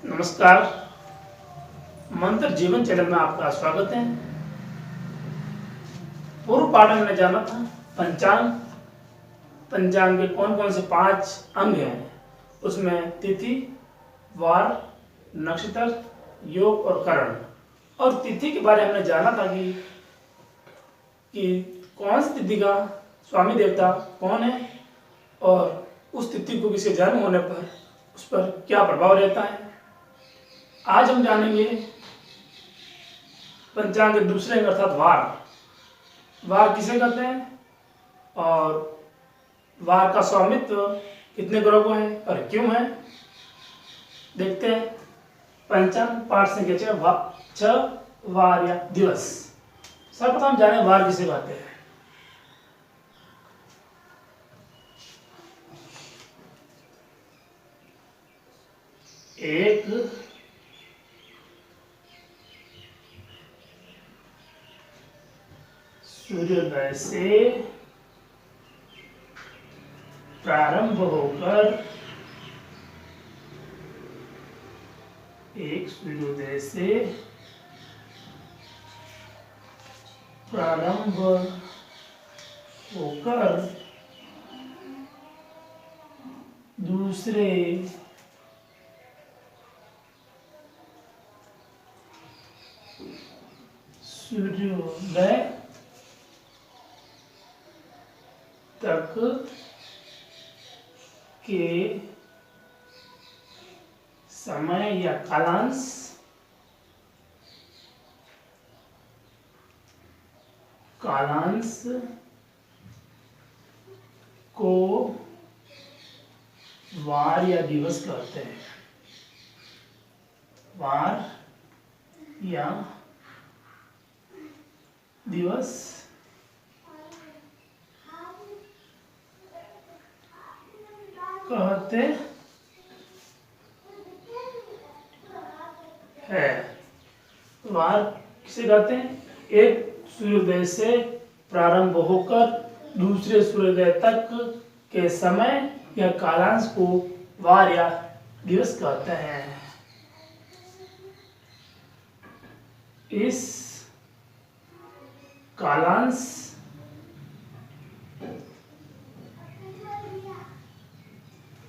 नमस्कार। मंत्र जीवन चैनल में आपका स्वागत है। पूर्व पाठ में हमने जाना था पंचांग। पंचांग के कौन कौन से 5 अंग हैं, उसमें तिथि, वार, नक्षत्र, योग और करण। और तिथि के बारे में हमने जाना था कि कौन सी तिथि का स्वामी देवता कौन है और उस तिथि को किसी जन्म होने पर उस पर क्या प्रभाव रहता है। आज हम जानेंगे पंचांग के दूसरे अंग अर्थात वार। वार किसे कहते हैं और वार का स्वामित्व कितने ग्रहों को है और क्यों है, देखते हैं। पंचांग पाठ संख्या 6 वार या दिवस। सर्वप्रथम जाने वार किसे कहते हैं। एक सूर्योदय से प्रारंभ होकर एक सूर्योदय से प्रारंभ होकर दूसरे सूर्योदय तक के समय या कालांश को वार या दिवस कहते हैं। वार या दिवस कहते हैं। वार किसे कहते हैं? एक सूर्योदय से प्रारंभ होकर दूसरे सूर्योदय तक के समय या कालांश को वार या दिवस कहते हैं। इस कालांश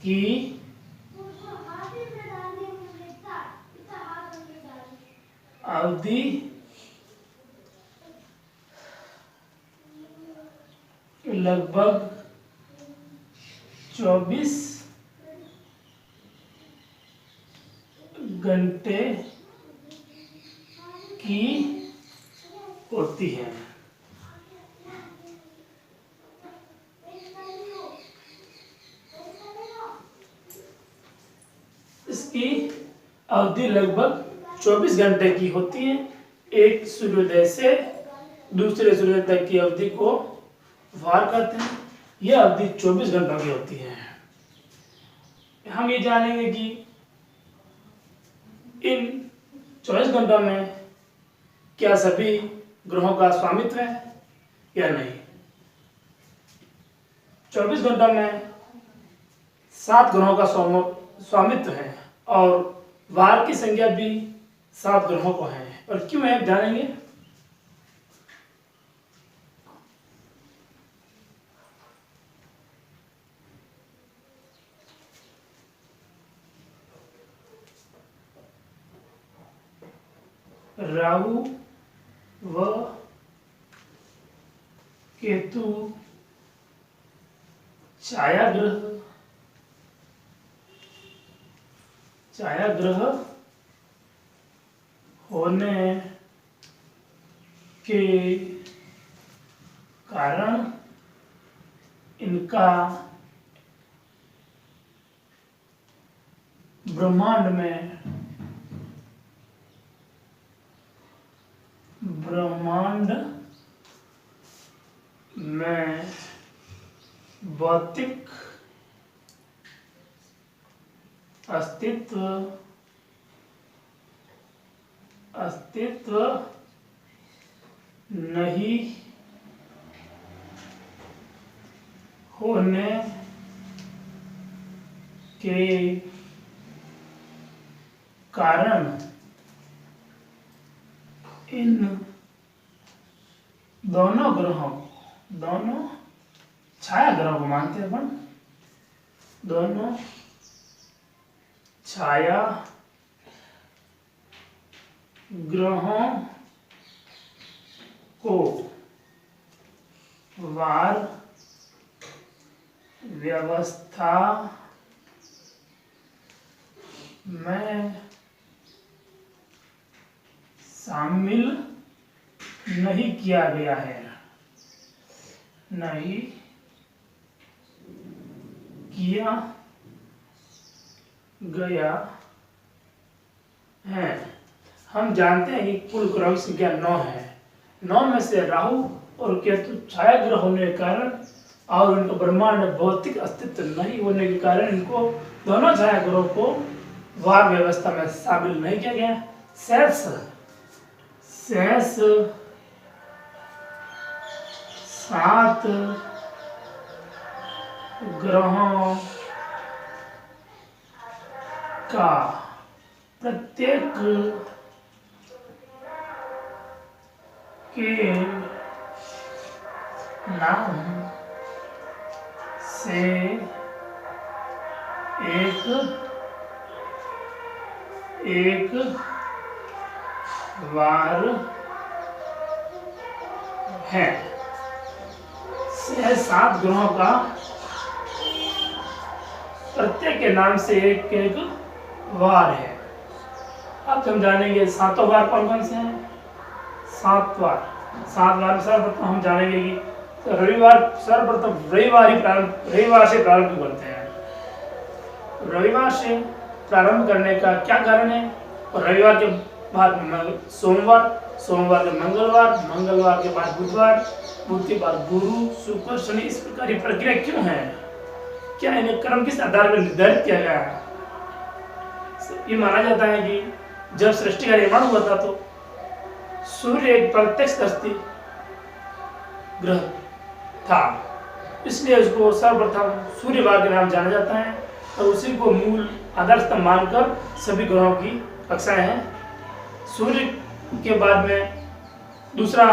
की अवधि लगभग 24 घंटे की होती है। इसकी अवधि लगभग 24 घंटे की होती है। एक सूर्योदय से दूसरे सूर्योदय तक की अवधि को वार कहते हैं। यह अवधि 24 घंटों की होती है। हम ये जानेंगे कि इन 24 घंटों में क्या सभी ग्रहों का स्वामित्व है या नहीं। 24 घंटों में 7 ग्रहों का स्वामित्व है और वार की संख्या भी 7 ग्रहों को है। और क्यों है जानेंगे। राहु व केतु छाया ग्रह होने के कारण इनका ब्रह्मांड में भौतिक अस्तित्व नहीं होने के कारण इन दोनों ग्रहों, दोनों छाया ग्रहों को मानते हैं अपन, दोनों छाया ग्रहों को वार व्यवस्था में शामिल नहीं किया गया है, नहीं किया गया है। हम जानते हैं कि कुल ग्रहों की संख्या 9 है। 9 में से राहु और केतु छाया ग्रह होने के कारण और उनका ब्रह्मांड में भौतिक अस्तित्व नहीं होने के कारण इनको दोनों छाया ग्रहों को वार व्यवस्था में शामिल नहीं किया गया। शेष 7 ग्रहों का प्रत्येक के नाम से एक वार है। 7 ग्रहों का प्रत्येक के नाम से एक वार है। अब हम जानेंगे सातों वार कौन कौन से हैं। 7 वार में सर्वप्रथम हम जानेंगे कि तो रविवार, सर्वप्रथम रविवार से प्रारंभ करते हैं। रविवार से प्रारंभ करने का क्या कारण है? और रविवार के बाद सोमवार के मंगलवार के बाद बुध के बाद गुरु, शुक्र, शनि, इस प्रकार की प्रक्रिया क्यों है? क्या इन्हें क्रम किस आधार पर निर्धारित किया गया है? ये माना जाता है कि जब सृष्टि का निर्माण हुआ था तो सूर्य एक प्रत्यक्षदर्शी ग्रह था, इसलिए उसको सर्वप्रथम सूर्यवार के नाम जाना जाता है और उसी को मूल आधार स्तंभ मानकर सभी ग्रहों की कक्षाएं हैं। सूर्य के बाद में दूसरा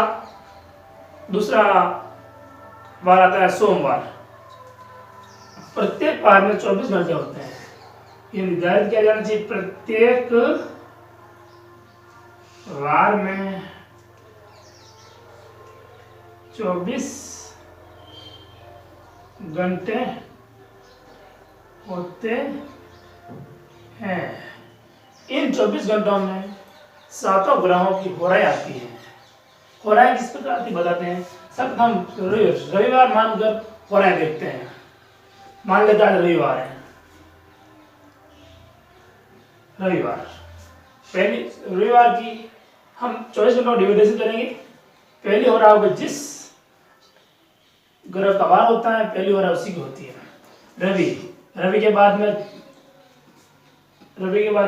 वार आता है सोमवार। प्रत्येक वार में 24 घंटे होते हैं। ये निर्धारित किया जाना चाहिए प्रत्येक वार में 24 घंटे होते हैं। इन 24 घंटों में 7 ग्रहों की होराएं आती हैं। होराएं किस प्रकार की बताते हैं? सब हम रविवार मानकर होराएं देखते हैं। मान लेते हैं रविवार है, पहली रविवार की हम 24 घंटों डिवाइडेशन करेंगे। पहली हो रहा होगा जिस ग्रह का वार होता है, पहली हो रहा उसी की होती है। रवि के बाद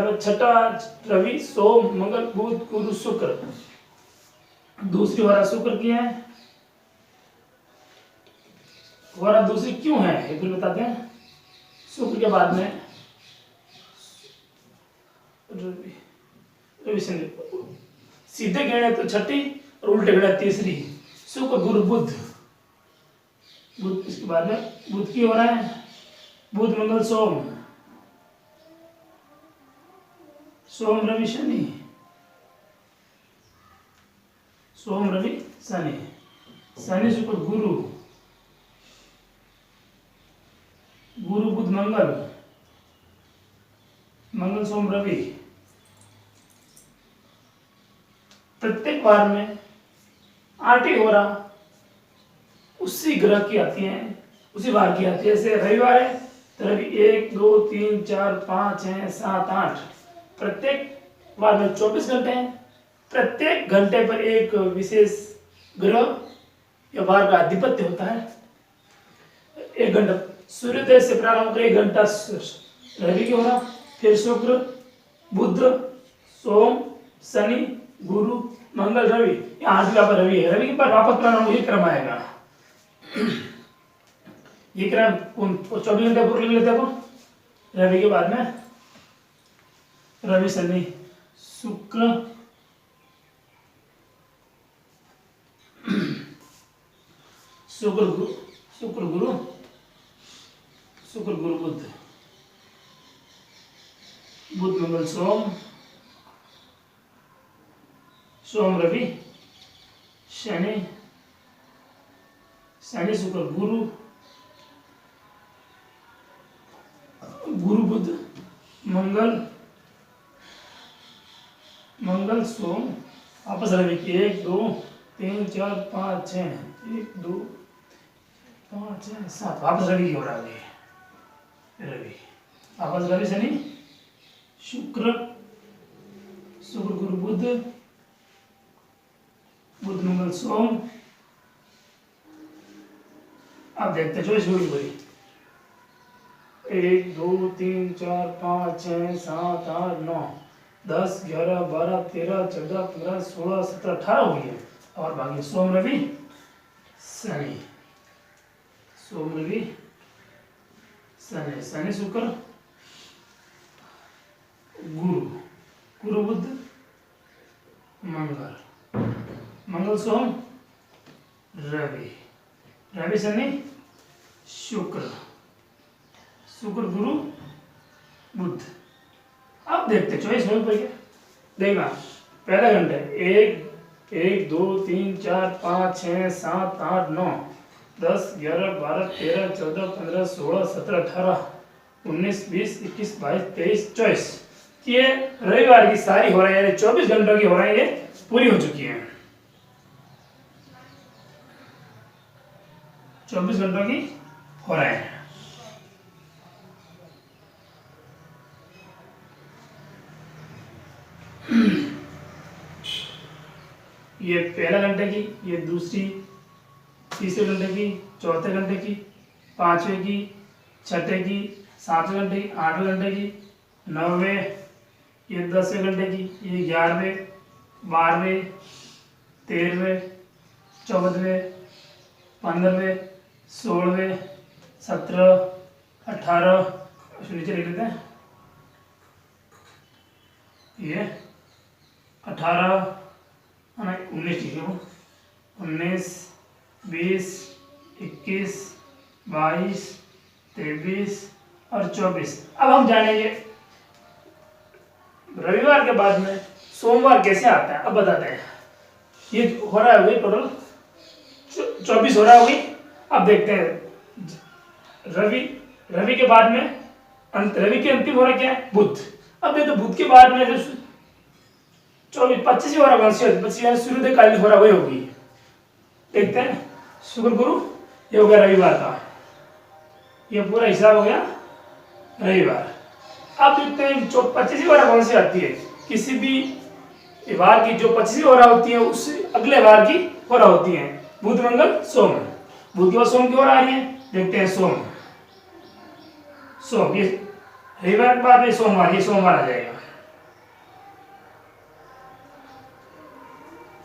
में छठा रवि, सोम, मंगल, बुध, गुरु, शुक्र। दूसरी हो रहा शुक्र की है। हो रहा दूसरी क्यों है ये फिर बताते हैं। शुक्र के बाद में रवि शनि, सीधे गिने तो छठी और उल्टे गिने तीसरी। शुक्र, गुरु, बुध। इसके बाद में बुध की हो रहा है, बुध, मंगल, सोम, रवि, शनि। शनि, शुक्र, गुरु, बुध, मंगल, सोम, रवि। प्रत्येक बार में 8 ही हो रहा उसी ग्रह की आती है, उसी वार की आती है। जैसे रविवार है तो रवि 1, 2, 3, 4, 5, 6, 7, 8। प्रत्येक वार में 24 घंटे हैं। प्रत्येक घंटे पर एक विशेष ग्रह या वार का आधिपत्य होता है। 1 घंटा सूर्योदय से प्रारंभ कर 1 घंटा रवि की हो रहा, फिर शुक्र, बुध, सोम, शनि, गुरु, मंगल, रवि। यहाँ 8वां पर रवि है। रवि के बाद वापस प्रारंभ ये क्रम आएगा। ये क्रम 24 घंटे पूर्ण लेते हैं। रवि के बाद में रवि शनि शुक्र शुक्र गुरु शुक्र गुरु शुक्र गुरु बुध बुध मंगल सोम सोम रवि शनि शनि शुक्र गुरु गुरु बुध मंगल मंगल सोम आपस रवि की 1 2 3 4 5 6 1 2 5 6 7 आपस रवि की हो रहा है रवि आपस रवि शनि शुक्र शुक्र गुरु बुध बुध मंगल सोम। अब देखते हैं 24 गुरु बुरी 1 2 3 4 5 6 7 8 9 10 11 12 13 14 15 16 17 18 हो गई है और बाकी सोम रवि शनि सोम रवि शनि शनि शुक्र गुरु गुरु बुध मंगल मंगल सोम रवि रवि शनि शुक्र शुक्र गुरु बुध। अब देखते 24 मिनट पर देखना पहला घंटे 1 1 2 3 4 5 6 7 8 9 10 11 12 13 14 15 16 17 18 19 20 21 22 23 24 ये रविवार की सारी हो रही है 24 घंटों की हो रही है पूरी हो चुकी है 24 घंटों की हो रहे हैं। ये पहला घंटे की ये दूसरी तीसरे घंटे की चौथे घंटे की पांचवें की छठे की सातवें घंटे की आठवें घंटे की नौवें ये 10वें घंटे की ये 11वें 12वें 13वें 14वें 15वें 16वें 17 18 नीचे लिख लेते हैं ये 18 19 ठीक है 19 20 21 22 23 और 24। अब हम जानेंगे रविवार के बाद में सोमवार कैसे आता है। अब बताते हैं ये हो रहा है वही टोटल 24 हो रहा है वही। अब देखते हैं रवि के बाद में रवि के अंतिम हो रहा क्या है बुध। अब देखो बुध के बाद में 24 25 हो रहा 25 सूर्योदय कालीन हो रहा वही होगी। देखते हैं शुक्र गुरु ये हो गया रविवार का ये पूरा हिसाब हो गया रविवार। अब देखते हैं जो 25 वार कौन सी आती है किसी भी वार की जो 25 वार होती है उससे अगले वार की हो रहा होती है बुध मंगल सोम। बुध के बाद सोम की ओर आ रही है देखते हैं सोम सोम ये रविवार के बाद में सोमवार ये सोमवार आ जाएगा।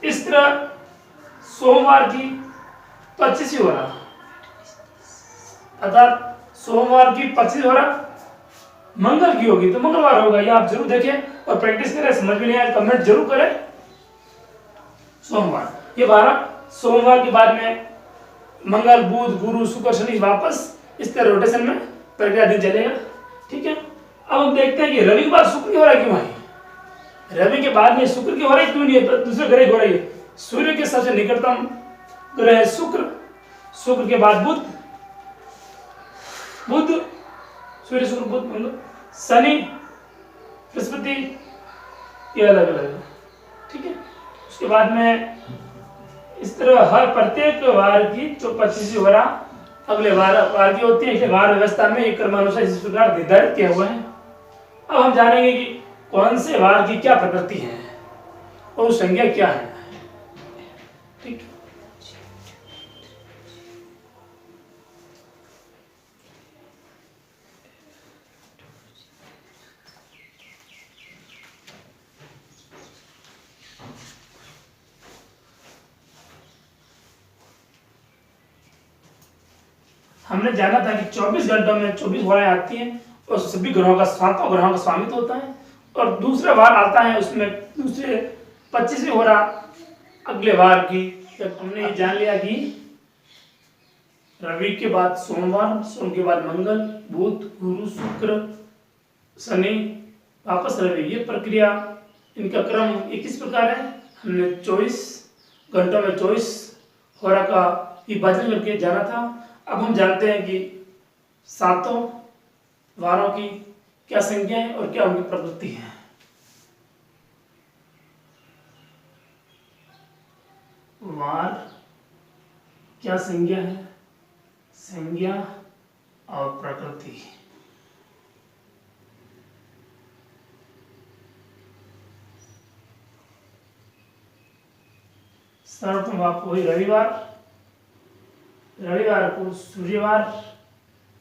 इस तरह सोमवार की 25 हो रहा अर्थात सोमवार की 25 हो रहा मंगल की होगी तो मंगलवार होगा। ये आप जरूर देखें और प्रैक्टिस करें। समझ में नहीं आया कमेंट जरूर करें। सोमवार ये 12 सोमवार के बाद में मंगल बुध गुरु शुक्र शनि वापस इस तरह रोटेशन में प्रक्रिया दिन चलेगा। ठीक है अब हम देखते हैं कि रवि के बाद शुक्र की हो रहा है क्यों है रवि के बाद में शुक्र की हो रहा है क्यों नहीं है दूसरे ग्रह की हो रही है। सूर्य के सबसे निकटतम ग्रह है शुक्र। शुक्र के बाद बुध सूर्य शुक्र बुध मंगल शनि बृहस्पति ये अलग अलग है। ठीक है उसके बाद में इस तरह हर प्रत्येक वार की जो 25 वार अगले वार की होती है। इसलिए वार व्यवस्था में एक क्रमानुसार इस प्रकार निर्धारित किए हुए हैं। अब हम जानेंगे कि कौन से वार की क्या प्रकृति है और संज्ञा क्या है। ठीक हमने जाना था कि 24 घंटों में 24 वारें आती हैं और सभी ग्रहों का 7 ग्रहों का स्वामित्व होता है और दूसरा वार आता है उसमें दूसरे 25वें हो रहा अगले वार की। जब हमने ये जान लिया कि रवि के बाद सोमवार, सोम के बाद मंगल, बुध, गुरु, शुक्र, शनि, वापस रवि, ये प्रक्रिया इनका क्रम किस प्रकार है। हमने 24 घंटों में 24 होरा का विभाजन करके जाना था। अब हम जानते हैं कि सातों वारों की क्या संख्या है और क्या उनकी प्रकृति है। वार क्या संज्ञा है, संज्ञा और प्रकृति। सर्वप्रथम आपको वही रविवार, रविवार को सूर्यवार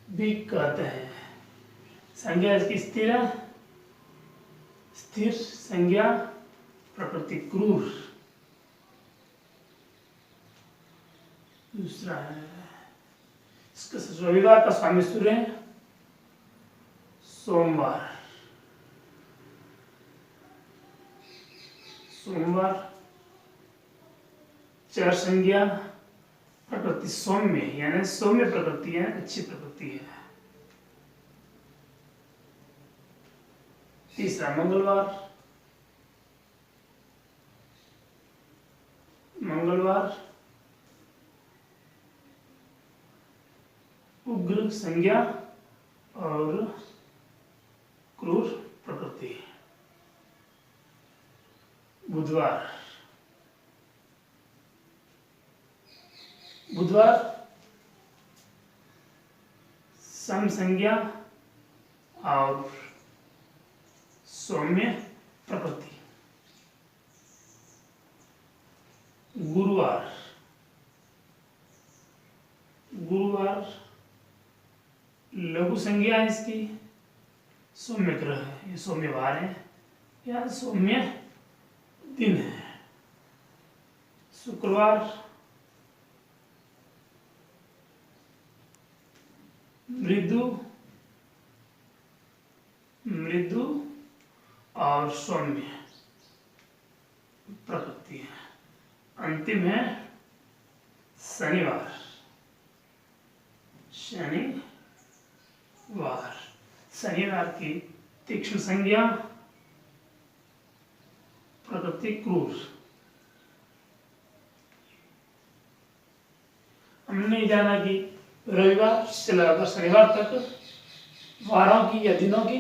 भी कहते हैं। संज्ञा इसकी स्थिर है, स्थिर संज्ञा, प्रकृति क्रूर। दूसरा है इसका रविवार का स्वामी सूर्य है, सोमवार, सोमवार चार संज्ञा, प्रकृति सौम्य, यानी सौम्य प्रकृति है, अच्छी प्रकृति है। तीसरा मंगलवार, मंगलवार उग्र संज्ञा और क्रूर प्रकृति। बुधवार, बुधवार सम संज्ञा और सौम्य प्रकृति। गुरुवार, गुरुवार लघु संज्ञा है इसकी, सौम्य ग्रह है, ये सौम्य वार है या सौम्य दिन है। शुक्रवार मृदु, मृदु और सौम्य प्रकृति है। अंतिम है शनिवार, शनिवार, शनिवार की तीक्ष्ण संज्ञा, प्रकृति क्रूर। हमने जाना कि रविवार से लेकर शनिवार तक वारों की या दिनों की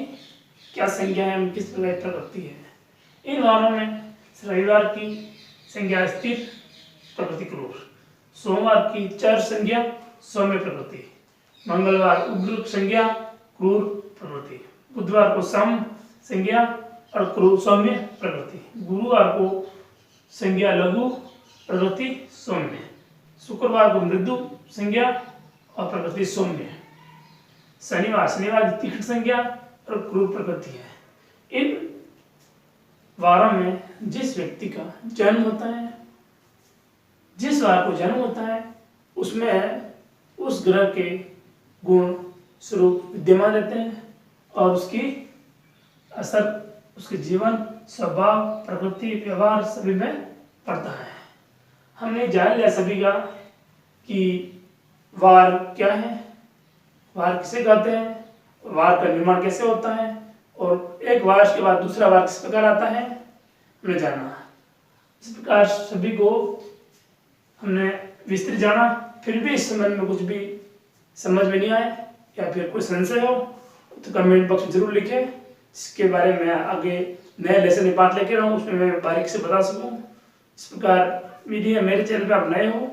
क्या संज्ञा है, किस प्रकार प्रकृति है। इन वारों में रविवार की संज्ञा स्थिर, प्रकृति क्रूर, सोमवार की चार संज्ञा, सौम्य प्रकृति, मंगलवार उग्र संज्ञा, क्रूर प्रकृति, बुधवार को सम संज्ञा और क्रूर सौम्य प्रकृति, गुरुवार को संज्ञा लघु प्रकृति सौम्य, शुक्रवार को मृदु संज्ञा और प्रकृति सौम्य, शनिवार, शनिवार तीक्ष्ण संज्ञा और क्रूर प्रकृति है। इन वारों में जिस व्यक्ति का जन्म होता है, जिस वार को जन्म होता है, उसमें उस ग्रह के गुण स्वरूप विद्यमान रहते हैं और उसकी असर उसके जीवन, स्वभाव, प्रकृति, व्यवहार सभी में पड़ता है। हमने जान लिया सभी का कि वार क्या है, वार किसे कहते हैं, वार का निर्माण कैसे होता है और एक वार के बाद दूसरा वार किस प्रकार आता है, हमने जाना। इस प्रकार सभी को हमने विस्तृत जाना। फिर भी इस संबंध में कुछ भी समझ में नहीं आए या फिर कोई संशय हो तो कमेंट बॉक्स में जरूर लिखें। इसके बारे में आगे नए लेसन में पाठ लेके रहूँ, उसमें मैं बारीक से बता सकूँ। इस प्रकार मेरे चैनल पर आप नए हो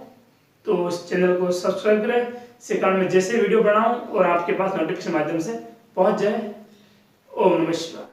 तो इस चैनल को सब्सक्राइब करें, इसके कारण मैं जैसे वीडियो बनाऊं और आपके पास नोटिफिकेशन माध्यम से पहुंच जाए। ओम नमः शिवाय।